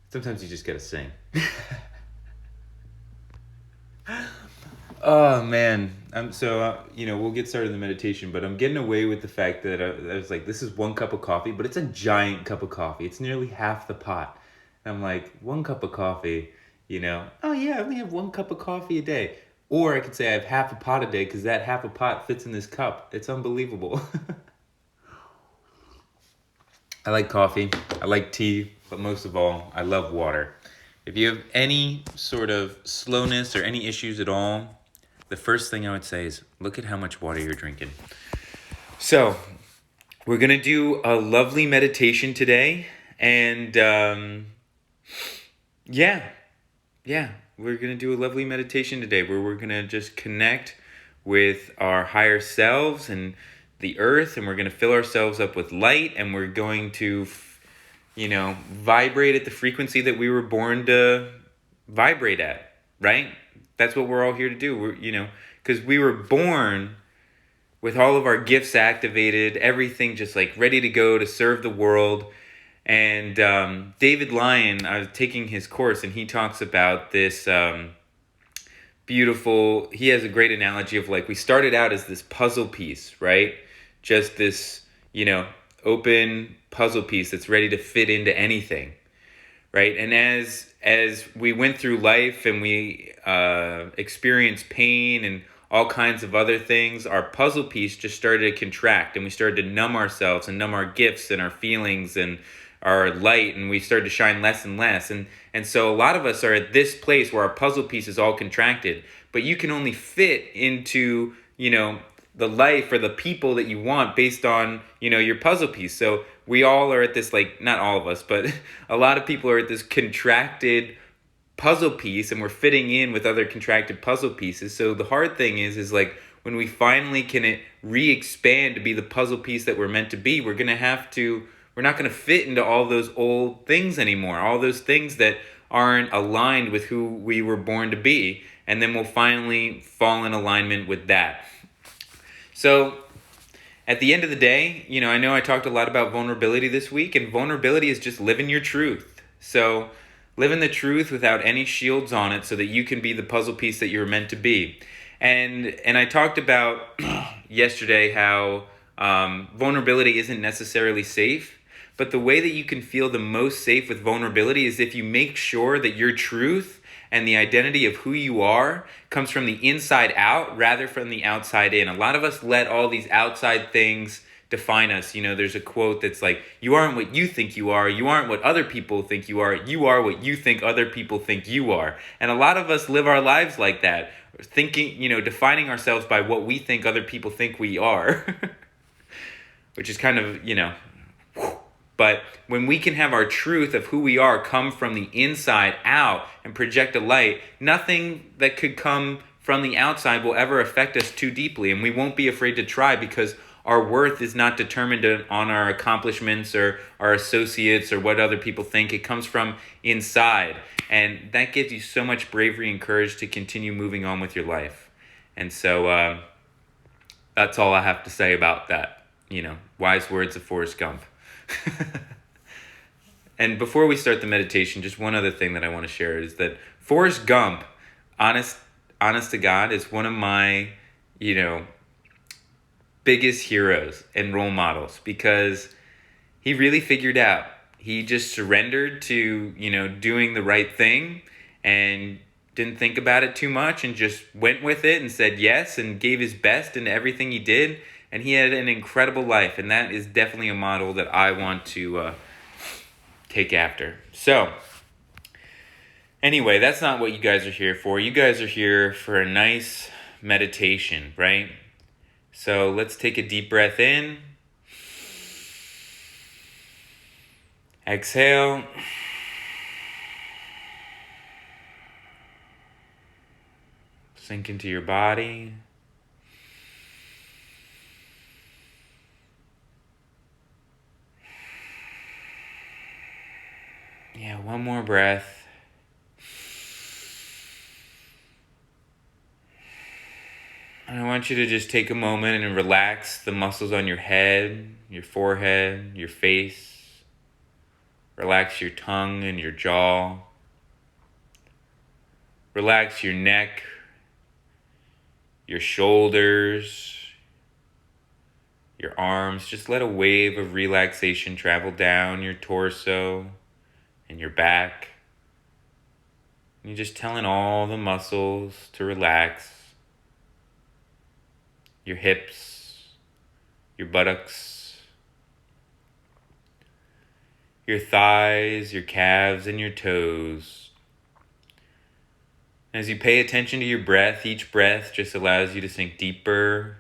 Sometimes you just gotta sing. Oh man, we'll get started in the meditation, but I'm getting away with the fact that I was like, this is 1 cup of coffee, but it's a giant cup of coffee. It's nearly half the pot. And I'm like, 1 cup of coffee, oh yeah, I only have 1 cup of coffee a day. Or I could say I have half a pot a day because that half a pot fits in this cup. It's unbelievable. I like coffee, I like tea, but most of all, I love water. If you have any sort of slowness or any issues at all, the first thing I would say is look at how much water you're drinking. So, we're going to do a lovely meditation today. And yeah, we're going to do a lovely meditation today where we're going to just connect with our higher selves and the earth. And we're going to fill ourselves up with light. And we're going to, vibrate at the frequency that we were born to vibrate at, right? That's what we're all here to do. Because we were born with all of our gifts activated, everything just like ready to go to serve the world. And David Lyon, I was taking his course, and he talks about this beautiful. He has a great analogy of like we started out as this puzzle piece, right? Just this, open puzzle piece that's ready to fit into anything, right? And as we went through life and we experienced pain and all kinds of other things, our puzzle piece just started to contract, and we started to numb ourselves and numb our gifts and our feelings and our light, and we started to shine less and less. And so a lot of us are at this place where our puzzle piece is all contracted, but you can only fit into, the life or the people that you want based on, your puzzle piece. So we all are at this, like, not all of us, but a lot of people are at this contracted puzzle piece, and we're fitting in with other contracted puzzle pieces. So the hard thing is like when we finally can re-expand to be the puzzle piece that we're meant to be, we're not going to fit into all those old things anymore, all those things that aren't aligned with who we were born to be. And then we'll finally fall in alignment with that. So at the end of the day, I know I talked a lot about vulnerability this week, and vulnerability is just living your truth. So living the truth without any shields on it so that you can be the puzzle piece that you're meant to be. And I talked about yesterday how vulnerability isn't necessarily safe, but the way that you can feel the most safe with vulnerability is if you make sure that your truth and the identity of who you are comes from the inside out rather from the outside in. A lot of us let all these outside things define us. There's a quote that's like, you aren't what you think you aren't what other people think you are what you think other people think you are. And a lot of us live our lives like that, thinking, defining ourselves by what we think other people think we are, which is kind of, but when we can have our truth of who we are come from the inside out and project a light, nothing that could come from the outside will ever affect us too deeply. And we won't be afraid to try because our worth is not determined on our accomplishments or our associates or what other people think. It comes from inside. And that gives you so much bravery and courage to continue moving on with your life. And so that's all I have to say about that. Wise words of Forrest Gump. And before we start the meditation, just one other thing that I want to share is that Forrest Gump, honest to God, is one of my, biggest heroes and role models because he really figured out. He just surrendered to, doing the right thing and didn't think about it too much and just went with it and said yes and gave his best in everything he did. And he had an incredible life, and that is definitely a model that I want to take after. So, anyway, that's not what you guys are here for. You guys are here for a nice meditation, right? So let's take a deep breath in. Exhale. Sink into your body. Yeah, one more breath. And I want you to just take a moment and relax the muscles on your head, your forehead, your face. Relax your tongue and your jaw. Relax your neck, your shoulders, your arms. Just let a wave of relaxation travel down your torso and your back. And you're just telling all the muscles to relax. Your hips, your buttocks, your thighs, your calves, and your toes. As you pay attention to your breath, each breath just allows you to sink deeper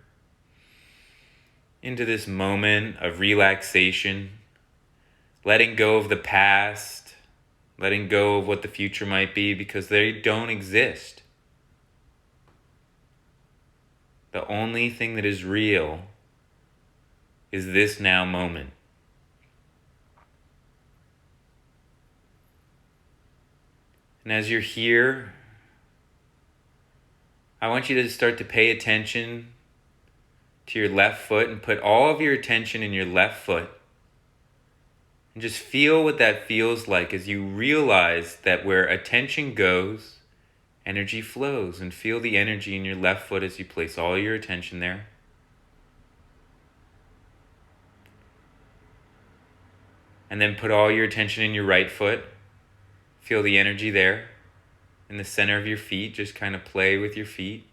into this moment of relaxation, letting go of the past, letting go of what the future might be, because they don't exist. The only thing that is real is this now moment. And as you're here, I want you to start to pay attention to your left foot and put all of your attention in your left foot. And just feel what that feels like as you realize that where attention goes, energy flows. And feel the energy in your left foot as you place all your attention there. And then put all your attention in your right foot. Feel the energy there in the center of your feet. Just kind of play with your feet,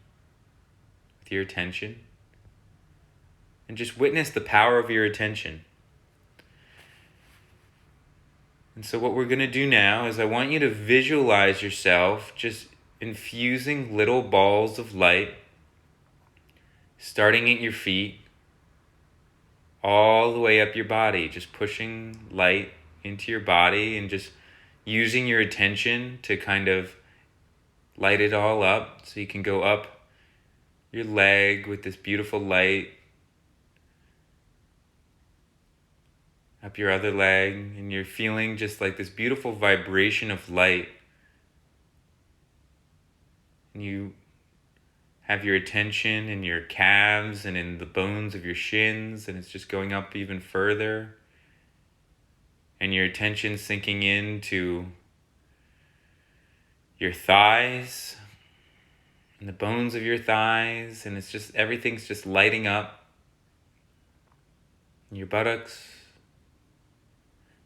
with your attention. And just witness the power of your attention. And so what we're going to do now is I want you to visualize yourself just infusing little balls of light, starting at your feet, all the way up your body, just pushing light into your body and just using your attention to kind of light it all up. So you can go up your leg with this beautiful light, up your other leg, and you're feeling just like this beautiful vibration of light. And you have your attention in your calves and in the bones of your shins, and it's just going up even further. And your attention sinking into your thighs and the bones of your thighs, and it's just everything's just lighting up. And your buttocks.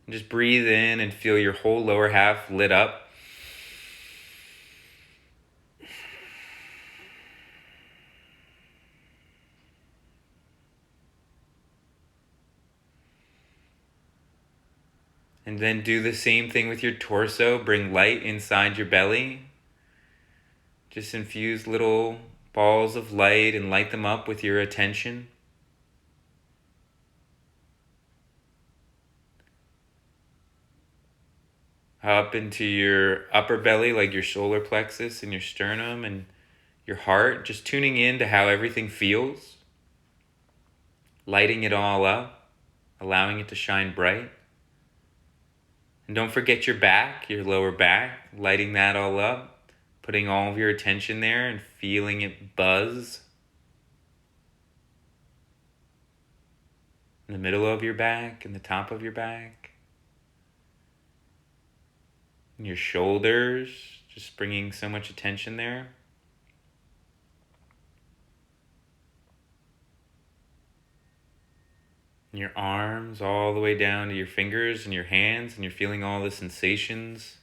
And just breathe in and feel your whole lower half lit up. And then do the same thing with your torso. Bring light inside your belly. Just infuse little balls of light and light them up with your attention. Up into your upper belly, like your solar plexus and your sternum and your heart. Just tuning in to how everything feels. Lighting it all up. Allowing it to shine bright. And don't forget your back, your lower back, lighting that all up, putting all of your attention there and feeling it buzz. In the middle of your back, and the top of your back. And your shoulders, just bringing so much attention there. And your arms all the way down to your fingers and your hands, and you're feeling all the sensations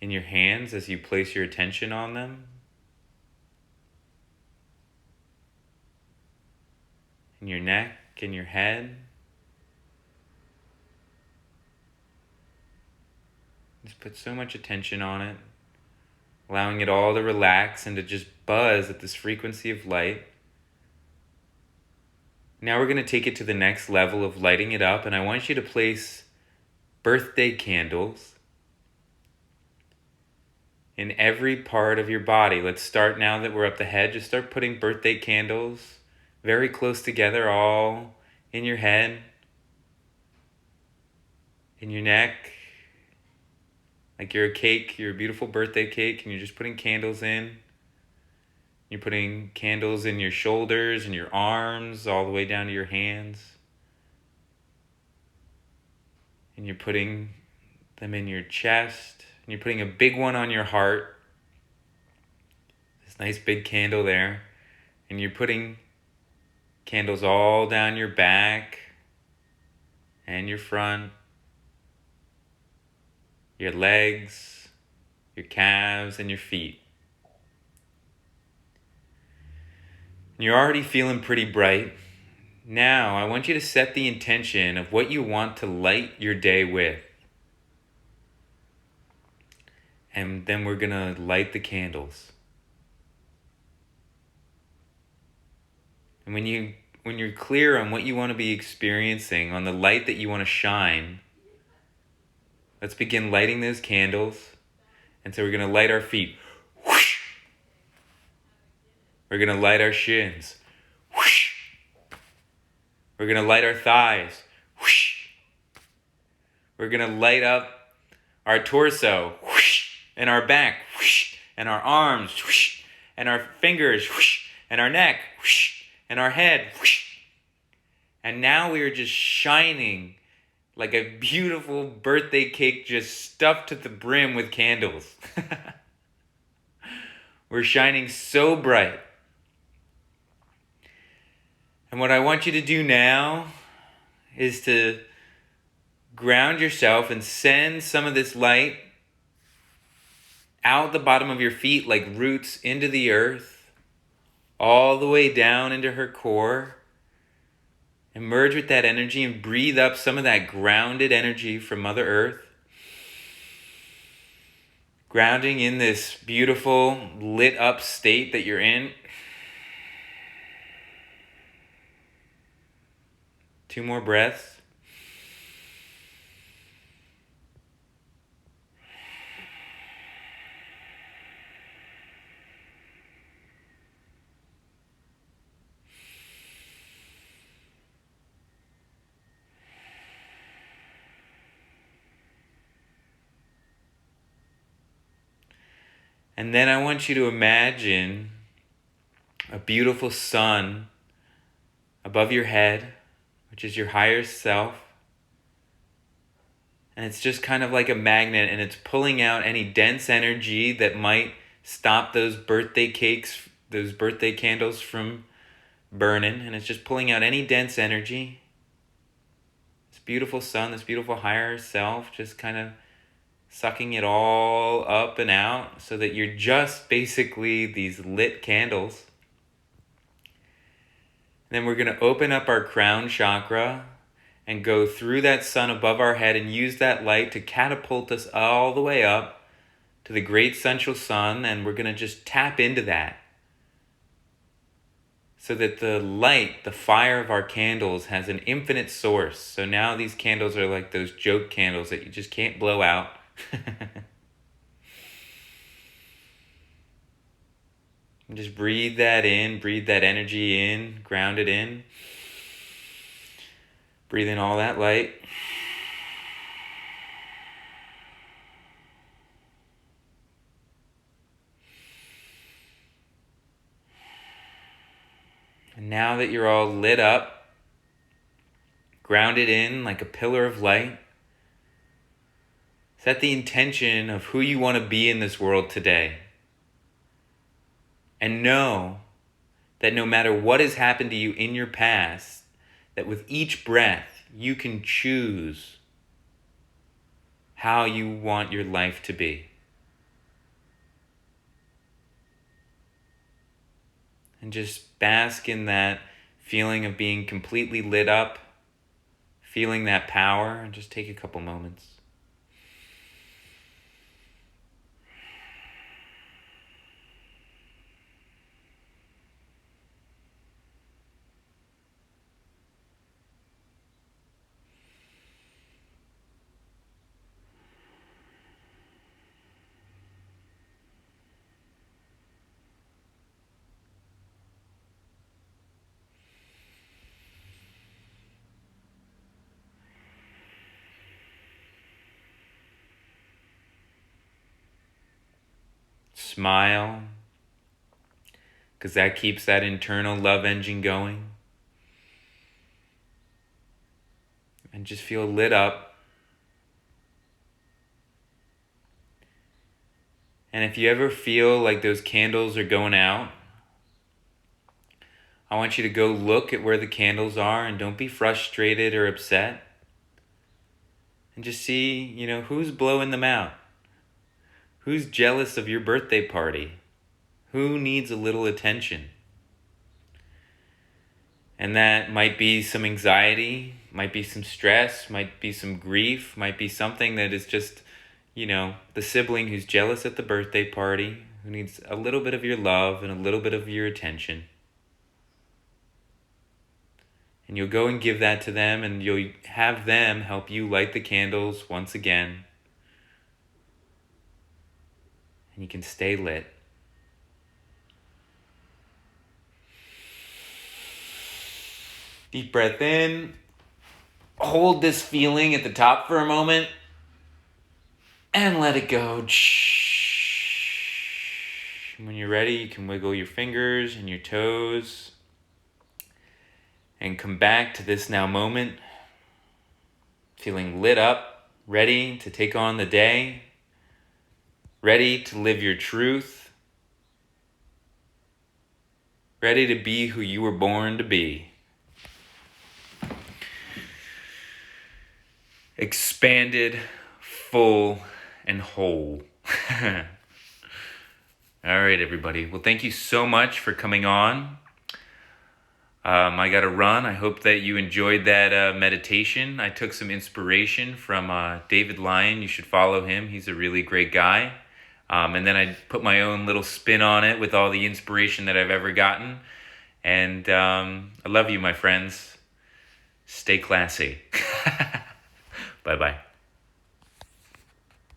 in your hands as you place your attention on them. In your neck and your head. Just put so much attention on it, allowing it all to relax and to just buzz at this frequency of light. Now we're going to take it to the next level of lighting it up, and I want you to place birthday candles in every part of your body. Let's start now that we're up the head. Just start putting birthday candles very close together, all in your head, in your neck, like you're a cake, you're a beautiful birthday cake, and you're just putting candles in You're putting candles in your shoulders and your arms, all the way down to your hands. And you're putting them in your chest. And you're putting a big one on your heart. This nice big candle there. And you're putting candles all down your back and your front, your legs, your calves, and your feet. You're already feeling pretty bright. Now, I want you to set the intention of what you want to light your day with. And then we're going to light the candles. And when you're clear on what you want to be experiencing, on the light that you want to shine, let's begin lighting those candles. And so we're going to light our feet. Whoosh! We're going to light our shins. Whoosh! We're going to light our thighs. Whoosh! We're going to light up our torso. Whoosh! And our back. Whoosh! And our arms. Whoosh! And our fingers. Whoosh! And our neck. Whoosh! And our head. Whoosh! And now we are just shining like a beautiful birthday cake just stuffed to the brim with candles. We're shining so bright. And what I want you to do now is to ground yourself and send some of this light out the bottom of your feet like roots into the earth, all the way down into her core. And merge with that energy and breathe up some of that grounded energy from Mother Earth. Grounding in this beautiful lit up state that you're in. 2 more breaths. And then I want you to imagine a beautiful sun above your head, which is your higher self. And it's just kind of like a magnet, and it's pulling out any dense energy that might stop those birthday cakes, those birthday candles from burning. And it's just pulling out any dense energy. This beautiful sun, this beautiful higher self, just kind of sucking it all up and out so that you're just basically these lit candles. And then we're going to open up our crown chakra and go through that sun above our head and use that light to catapult us all the way up to the great central sun. And we're going to just tap into that so that the light, the fire of our candles has an infinite source. So now these candles are like those joke candles that you just can't blow out. And just breathe that in, breathe that energy in, ground it in. Breathe in all that light. And now that you're all lit up, grounded in like a pillar of light, set the intention of who you want to be in this world today. And know that no matter what has happened to you in your past, that with each breath, you can choose how you want your life to be. And just bask in that feeling of being completely lit up, feeling that power, and just take a couple moments. Smile. because that keeps that internal love engine going. And just feel lit up. And if you ever feel like those candles are going out, I want you to go look at where the candles are, and don't be frustrated or upset. And just see, who's blowing them out? Who's jealous of your birthday party? Who needs a little attention? And that might be some anxiety, might be some stress, might be some grief, might be something that is just, the sibling who's jealous at the birthday party, who needs a little bit of your love and a little bit of your attention. And you'll go and give that to them, and you'll have them help you light the candles once again. And you can stay lit. Deep breath in. Hold this feeling at the top for a moment. And let it go. When you're ready, you can wiggle your fingers and your toes. And come back to this now moment. Feeling lit up, ready to take on the day. Ready to live your truth. Ready to be who you were born to be. Expanded, full, and whole. All right, everybody. Well, thank you so much for coming on. I got to run. I hope that you enjoyed that meditation. I took some inspiration from David Lyon. You should follow him. He's a really great guy. And then I put my own little spin on it with all the inspiration that I've ever gotten. And I love you, my friends. Stay classy. Bye-bye.